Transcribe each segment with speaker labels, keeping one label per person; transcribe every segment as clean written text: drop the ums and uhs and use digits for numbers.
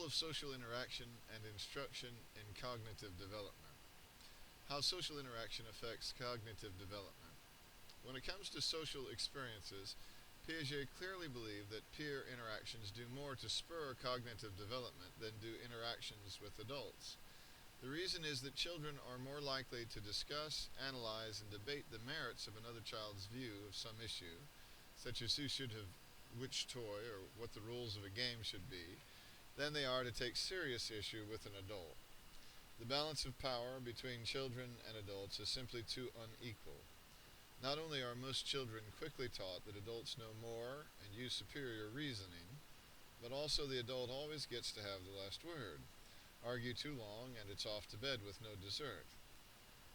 Speaker 1: role of social interaction and instruction in cognitive development. How social interaction affects cognitive development. When it comes to social experiences, Piaget clearly believed that peer interactions do more to spur cognitive development than do interactions with adults. The reason is that children are more likely to discuss, analyze, and debate the merits of another child's view of some issue, such as who should have which toy or what the rules of a game should be, than they are to take serious issue with an adult. The balance of power between children and adults is simply too unequal. Not only are most children quickly taught that adults know more and use superior reasoning, but also the adult always gets to have the last word. Argue too long and it's off to bed with no dessert.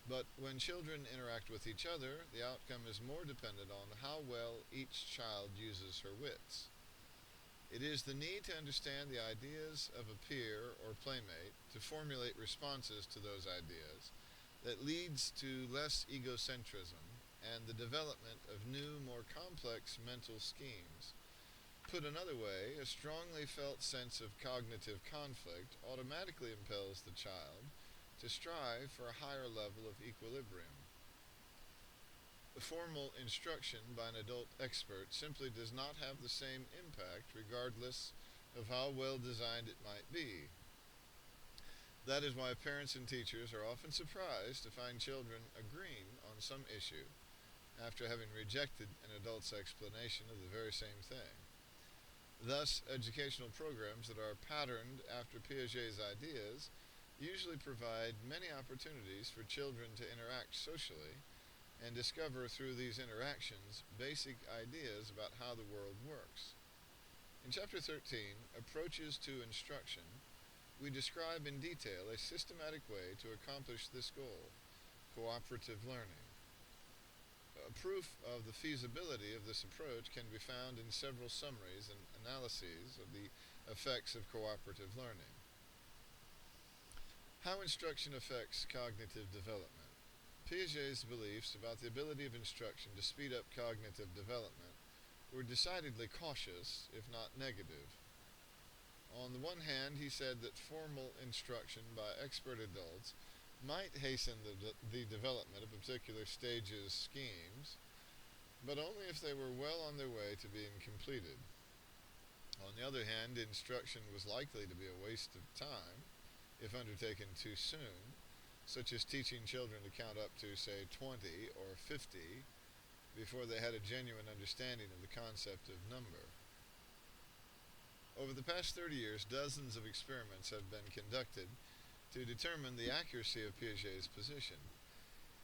Speaker 1: But when children interact with each other, the outcome is more dependent on how well each child uses her wits. It is the need to understand the ideas of a peer or playmate, to formulate responses to those ideas, that leads to less egocentrism and the development of new, more complex mental schemes. Put another way, a strongly felt sense of cognitive conflict automatically impels the child to strive for a higher level of equilibrium. Formal instruction by an adult expert simply does not have the same impact regardless of how well designed it might be. That is why parents and teachers are often surprised to find children agreeing on some issue after having rejected an adult's explanation of the very same thing. Thus, educational programs that are patterned after Piaget's ideas usually provide many opportunities for children to interact socially and discover through these interactions basic ideas about how the world works. In Chapter 13, Approaches to Instruction, we describe in detail a systematic way to accomplish this goal, cooperative learning. A proof of the feasibility of this approach can be found in several summaries and analyses of the effects of cooperative learning. How instruction affects cognitive development. Piaget's beliefs about the ability of instruction to speed up cognitive development were decidedly cautious, if not negative. On the one hand, he said that formal instruction by expert adults might hasten the development of particular stages' schemes, but only if they were well on their way to being completed. On the other hand, instruction was likely to be a waste of time if undertaken too soon, such as teaching children to count up to, say, 20 or 50 before they had a genuine understanding of the concept of number. Over the past 30 years, dozens of experiments have been conducted to determine the accuracy of Piaget's position.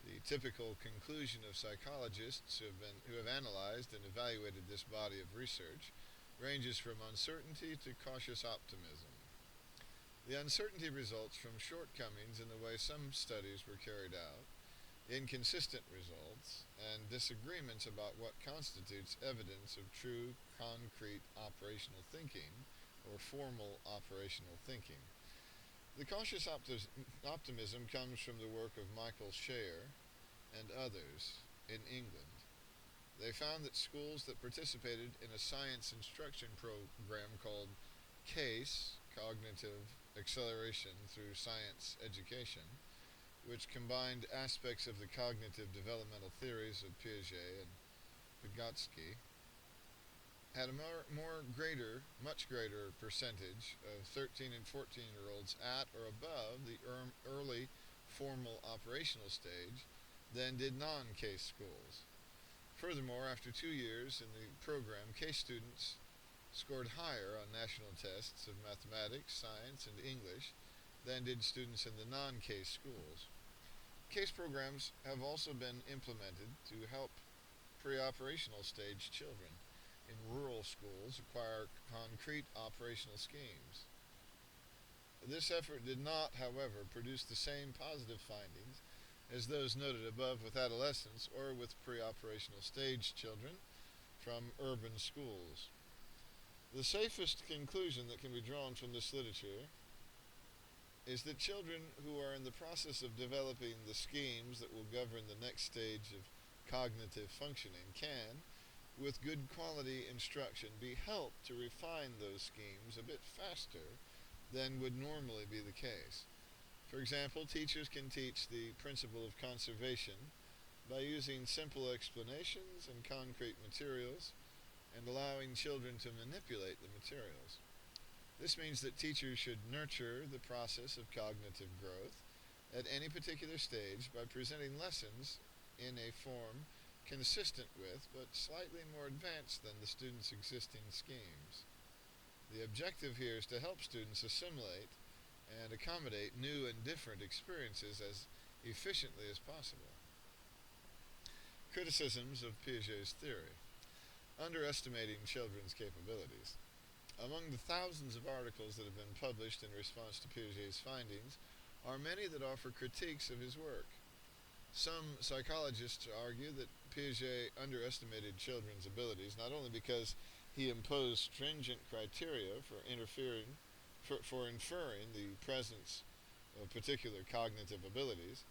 Speaker 1: The typical conclusion of psychologists who have analyzed and evaluated this body of research ranges from uncertainty to cautious optimism. The uncertainty results from shortcomings in the way some studies were carried out, inconsistent results, and disagreements about what constitutes evidence of true, concrete operational thinking or formal operational thinking. The cautious optimism comes from the work of Michael Scher and others in England. They found that schools that participated in a science instruction program called CASE, Cognitive Acceleration Through Science Education, which combined aspects of the cognitive developmental theories of Piaget and Vygotsky, had a much greater percentage of 13 and 14-year-olds at or above the early formal operational stage than did non-CASE schools. Furthermore, after 2 years in the program, CASE students scored higher on national tests of mathematics, science, and English than did students in the non-CASE schools. CASE programs have also been implemented to help pre-operational stage children in rural schools acquire concrete operational schemes. This effort did not, however, produce the same positive findings as those noted above with adolescents or with pre-operational stage children from urban schools. The safest conclusion that can be drawn from this literature is that children who are in the process of developing the schemes that will govern the next stage of cognitive functioning can, with good quality instruction, be helped to refine those schemes a bit faster than would normally be the case. For example, teachers can teach the principle of conservation by using simple explanations and concrete materials and allowing children to manipulate the materials. This means that teachers should nurture the process of cognitive growth at any particular stage by presenting lessons in a form consistent with but slightly more advanced than the students' existing schemes. The objective here is to help students assimilate and accommodate new and different experiences as efficiently as possible. Criticisms of Piaget's theory. Underestimating children's capabilities. Among the thousands of articles that have been published in response to Piaget's findings are many that offer critiques of his work. Some psychologists argue that Piaget underestimated children's abilities not only because he imposed stringent criteria for inferring the presence of particular cognitive abilities,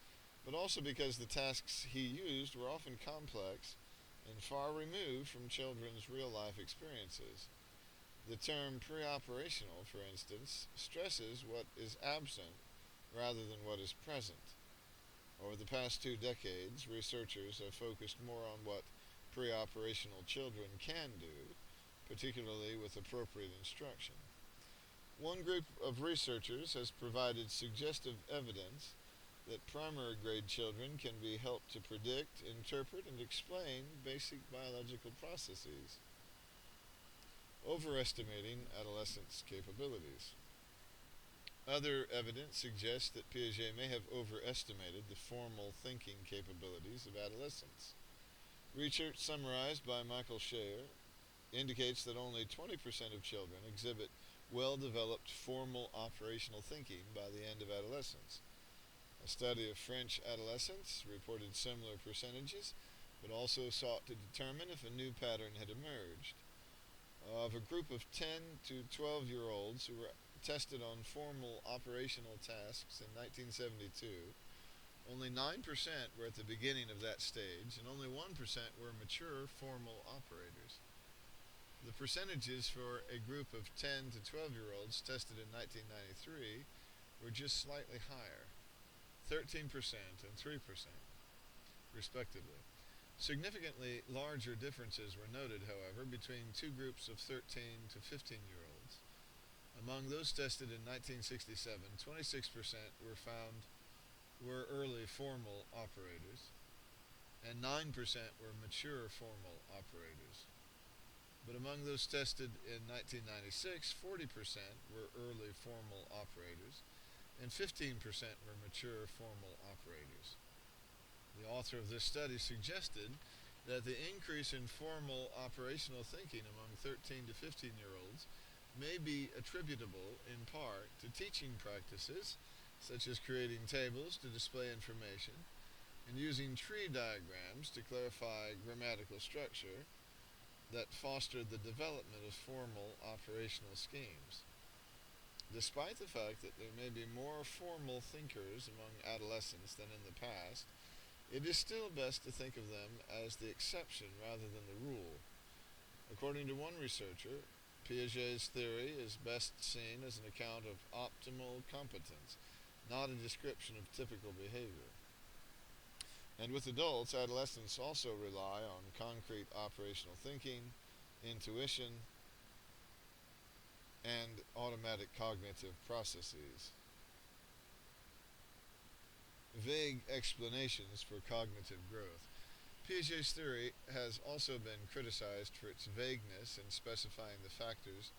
Speaker 1: but also because the tasks he used were often complex and far removed from children's real-life experiences. The term preoperational, for instance, stresses what is absent rather than what is present. Over the past 2 decades, researchers have focused more on what preoperational children can do, particularly with appropriate instruction. One group of researchers has provided suggestive evidence that primary grade children can be helped to predict, interpret, and explain basic biological processes. Overestimating adolescents' capabilities. Other evidence suggests that Piaget may have overestimated the formal thinking capabilities of adolescents. Research summarized by Michael Scheer indicates that only 20% of children exhibit well-developed formal operational thinking by the end of adolescence. A study of French adolescents reported similar percentages, but also sought to determine if a new pattern had emerged. Of a group of 10 to 12-year-olds who were tested on formal operational tasks in 1972, only 9% were at the beginning of that stage, and only 1% were mature formal operators. The percentages for a group of 10 to 12-year-olds tested in 1993 were just slightly higher, 13% and 3%, respectively. Significantly larger differences were noted, however, between two groups of 13 to 15-year-olds. Among those tested in 1967, 26% were early formal operators, and 9% were mature formal operators. But among those tested in 1996, 40% were early formal operators, and 15% were mature formal operators. The author of this study suggested that the increase in formal operational thinking among 13 to 15-year-olds may be attributable in part to teaching practices such as creating tables to display information and using tree diagrams to clarify grammatical structure that fostered the development of formal operational schemes. Despite the fact that there may be more formal thinkers among adolescents than in the past, it is still best to think of them as the exception rather than the rule. According to one researcher, Piaget's theory is best seen as an account of optimal competence, not a description of typical behavior. And with adults, adolescents also rely on concrete operational thinking, intuition, and automatic cognitive processes. Vague explanations for cognitive growth. Piaget's theory has also been criticized for its vagueness in specifying the factors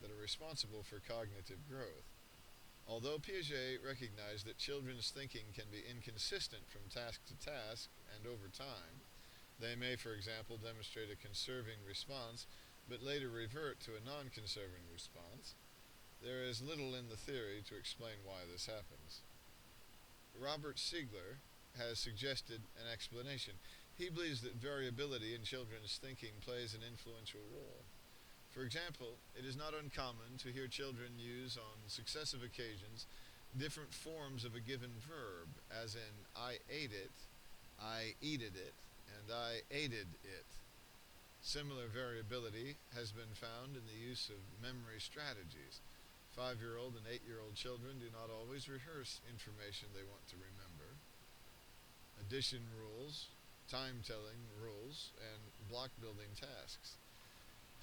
Speaker 1: that are responsible for cognitive growth. Although Piaget recognized that children's thinking can be inconsistent from task to task and over time, they may, for example, demonstrate a conserving response but later revert to a non-conserving response, there is little in the theory to explain why this happens. Robert Siegler has suggested an explanation. He believes that variability in children's thinking plays an influential role. For example, it is not uncommon to hear children use on successive occasions different forms of a given verb, as in I ate it, I eated it, and I aided it. Similar variability has been found in the use of memory strategies. 5-year-old and 8-year-old children do not always rehearse information they want to remember. Addition rules, time-telling rules, and block-building tasks.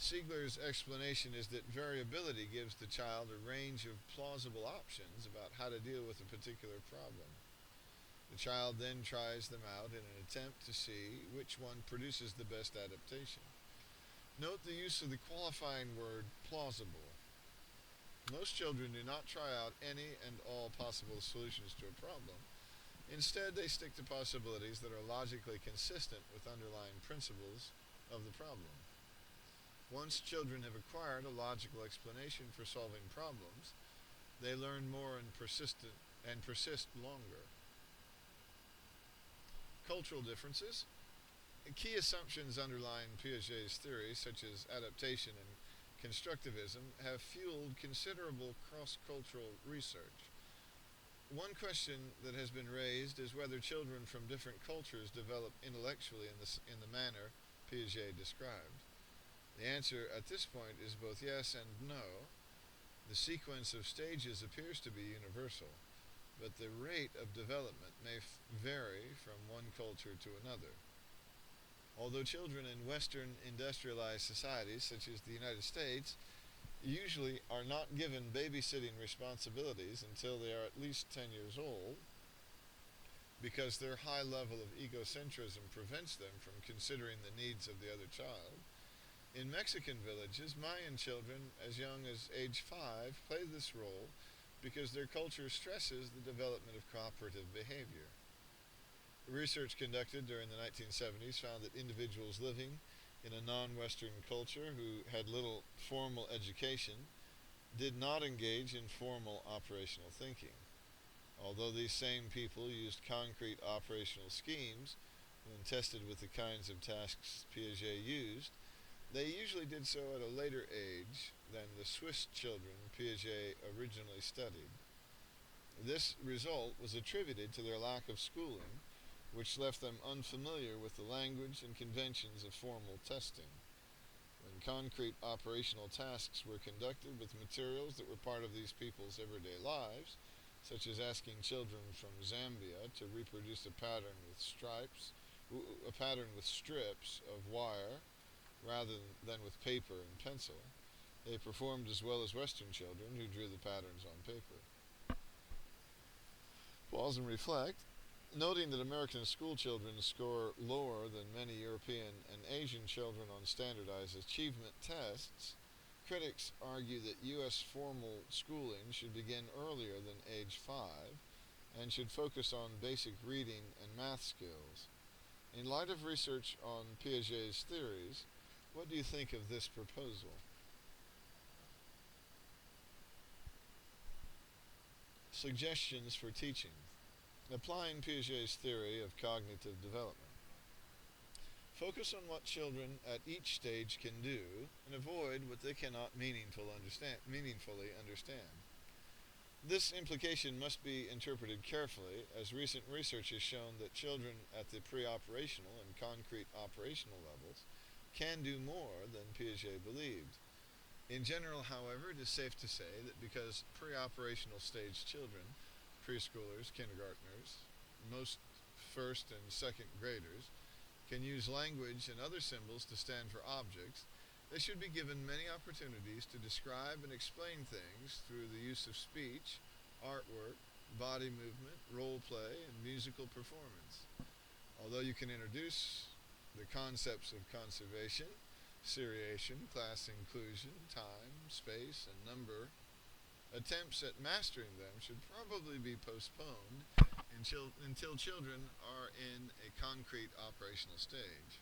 Speaker 1: Siegler's explanation is that variability gives the child a range of plausible options about how to deal with a particular problem. The child then tries them out in an attempt to see which one produces the best adaptation. Note the use of the qualifying word plausible. Most children do not try out any and all possible solutions to a problem. Instead, they stick to possibilities that are logically consistent with underlying principles of the problem. Once children have acquired a logical explanation for solving problems, they learn more and persist longer. Cultural differences. Key assumptions underlying Piaget's theory, such as adaptation and constructivism, have fueled considerable cross-cultural research. One question that has been raised is whether children from different cultures develop intellectually in the manner Piaget described. The answer at this point is both yes and no. The sequence of stages appears to be universal, but the rate of development may vary from one culture to another. Although children in Western industrialized societies, such as the United States, usually are not given babysitting responsibilities until they are at least 10 years old, because their high level of egocentrism prevents them from considering the needs of the other child. In Mexican villages, Mayan children as young as age 5 play this role because their culture stresses the development of cooperative behavior. Research conducted during the 1970s found that individuals living in a non-Western culture who had little formal education did not engage in formal operational thinking. Although these same people used concrete operational schemes when tested with the kinds of tasks Piaget used, they usually did so at a later age than the Swiss children Piaget originally studied. This result was attributed to their lack of schooling, which left them unfamiliar with the language and conventions of formal testing. When concrete operational tasks were conducted with materials that were part of these people's everyday lives, such as asking children from Zambia to reproduce a pattern with strips of wire rather than with paper and pencil, they performed as well as Western children who drew the patterns on paper. Pause and reflect. Noting that American school children score lower than many European and Asian children on standardized achievement tests, critics argue that U.S. formal schooling should begin earlier than age 5 and should focus on basic reading and math skills. In light of research on Piaget's theories, what do you think of this proposal? Suggestions for teaching. Applying Piaget's theory of cognitive development. Focus on what children at each stage can do and avoid what they cannot meaningfully understand. This implication must be interpreted carefully, as recent research has shown that children at the pre-operational and concrete operational levels can do more than Piaget believed. In general, however, it is safe to say that because pre-operational stage children, preschoolers, kindergartners, most first and second graders, can use language and other symbols to stand for objects, they should be given many opportunities to describe and explain things through the use of speech, artwork, body movement, role play, and musical performance. Although you can introduce the concepts of conservation, seriation, class inclusion, time, space, and number, attempts at mastering them should probably be postponed until children are in a concrete operational stage.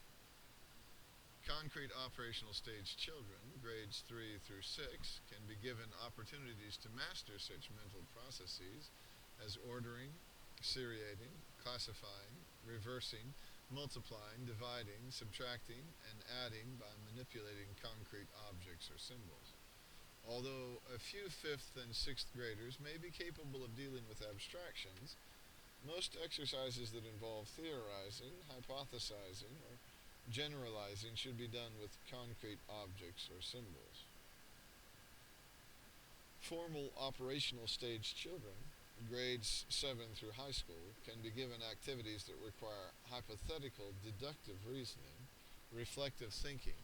Speaker 1: Concrete operational stage children, grades 3 through 6, can be given opportunities to master such mental processes as ordering, seriating, classifying, reversing, multiplying, dividing, subtracting, and adding by manipulating concrete objects or symbols. Although a few 5th and 6th graders may be capable of dealing with abstractions, most exercises that involve theorizing, hypothesizing, or generalizing should be done with concrete objects or symbols. Formal operational stage children, grades 7 through high school, can be given activities that require hypothetical deductive reasoning, reflective thinking,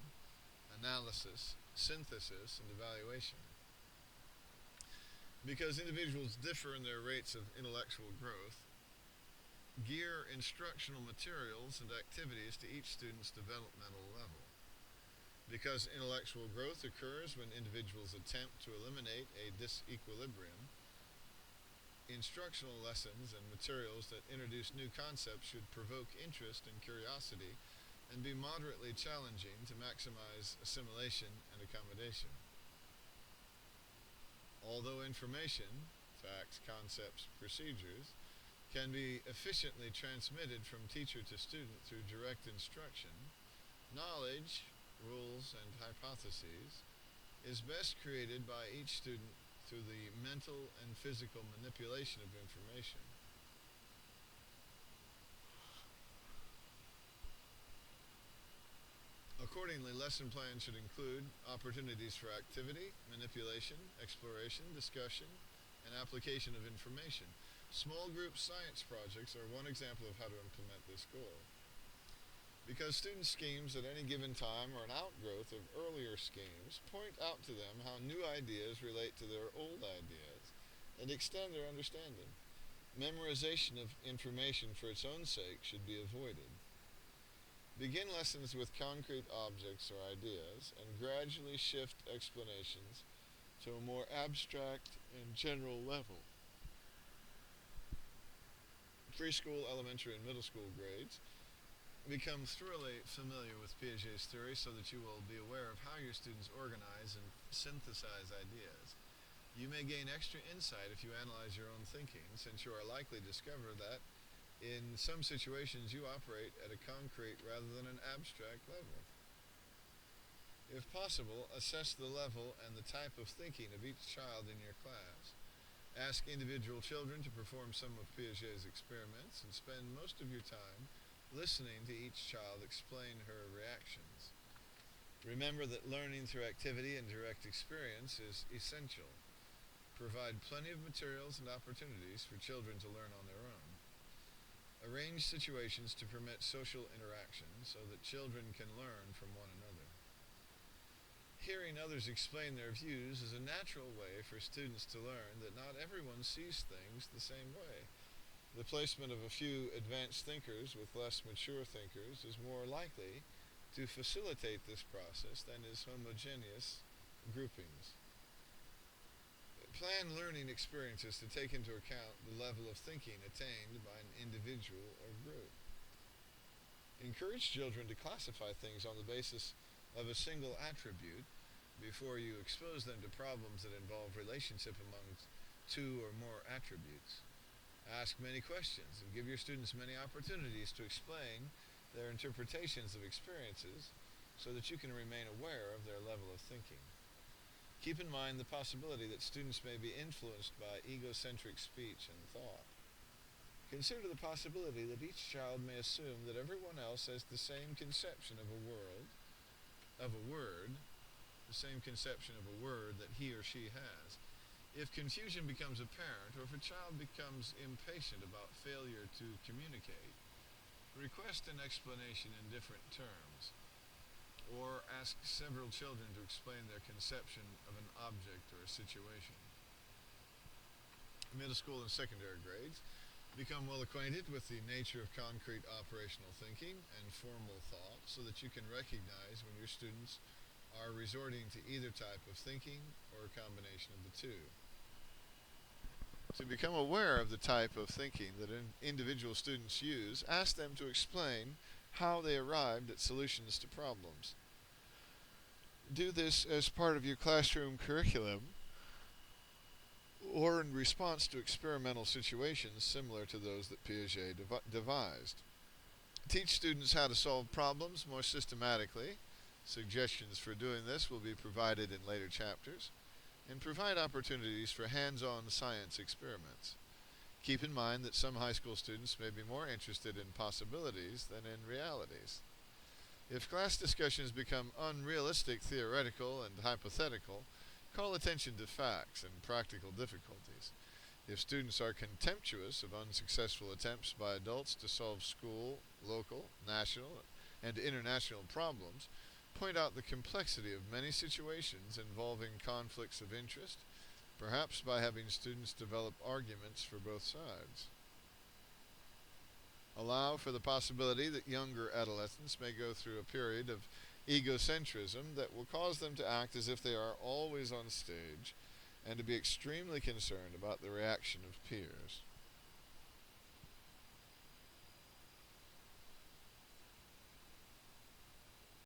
Speaker 1: analysis, synthesis, and evaluation. Because individuals differ in their rates of intellectual growth, gear instructional materials and activities to each student's developmental level. Because intellectual growth occurs when individuals attempt to eliminate a disequilibrium, instructional lessons and materials that introduce new concepts should provoke interest and curiosity and be moderately challenging to maximize assimilation and accommodation. Although information, facts, concepts, procedures, can be efficiently transmitted from teacher to student through direct instruction, knowledge, rules, and hypotheses is best created by each student through the mental and physical manipulation of information. Accordingly, lesson plans should include opportunities for activity, manipulation, exploration, discussion, and application of information. Small group science projects are one example of how to implement this goal. Because student schemes at any given time are an outgrowth of earlier schemes, point out to them how new ideas relate to their old ideas and extend their understanding. Memorization of information for its own sake should be avoided. Begin lessons with concrete objects or ideas and gradually shift explanations to a more abstract and general level. Preschool, elementary, and middle school grades, become thoroughly familiar with Piaget's theory so that you will be aware of how your students organize and synthesize ideas. You may gain extra insight if you analyze your own thinking, since you are likely to discover that in some situations you operate at a concrete rather than an abstract level. If possible, assess the level and the type of thinking of each child in your class. Ask individual children to perform some of Piaget's experiments and spend most of your time listening to each child explain her reactions. Remember that learning through activity and direct experience is essential. Provide plenty of materials and opportunities for children to learn on their own. Arrange situations to permit social interaction so that children can learn from one another. Hearing others explain their views is a natural way for students to learn that not everyone sees things the same way. The placement of a few advanced thinkers with less mature thinkers is more likely to facilitate this process than is homogeneous groupings. Plan learning experiences to take into account the level of thinking attained by an individual or group. Encourage children to classify things on the basis of a single attribute before you expose them to problems that involve relationship among two or more attributes. Ask many questions and give your students many opportunities to explain their interpretations of experiences so that you can remain aware of their level of thinking. Keep in mind the possibility that students may be influenced by egocentric speech and thought. Consider the possibility that each child may assume that everyone else has the same conception of a word, the same conception of a word that he or she has. If confusion becomes apparent, or if a child becomes impatient about failure to communicate, request an explanation in different terms, or ask several children to explain their conception of an object or a situation. Middle school and secondary grades, become well acquainted with the nature of concrete operational thinking and formal thought so that you can recognize when your students are resorting to either type of thinking or a combination of the two. To become aware of the type of thinking that individual students use, ask them to explain how they arrived at solutions to problems. Do this as part of your classroom curriculum or in response to experimental situations similar to those that Piaget devised. Teach students how to solve problems more systematically. Suggestions for doing this will be provided in later chapters, and provide opportunities for hands-on science experiments. Keep in mind that some high school students may be more interested in possibilities than in realities. If class discussions become unrealistic, theoretical, and hypothetical, Call attention to facts and practical difficulties. If students are contemptuous of unsuccessful attempts by adults to solve school, local, national, and international problems, point out the complexity of many situations involving conflicts of interest, perhaps by having students develop arguments for both sides. Allow for the possibility that younger adolescents may go through a period of egocentrism that will cause them to act as if they are always on stage and to be extremely concerned about the reaction of peers.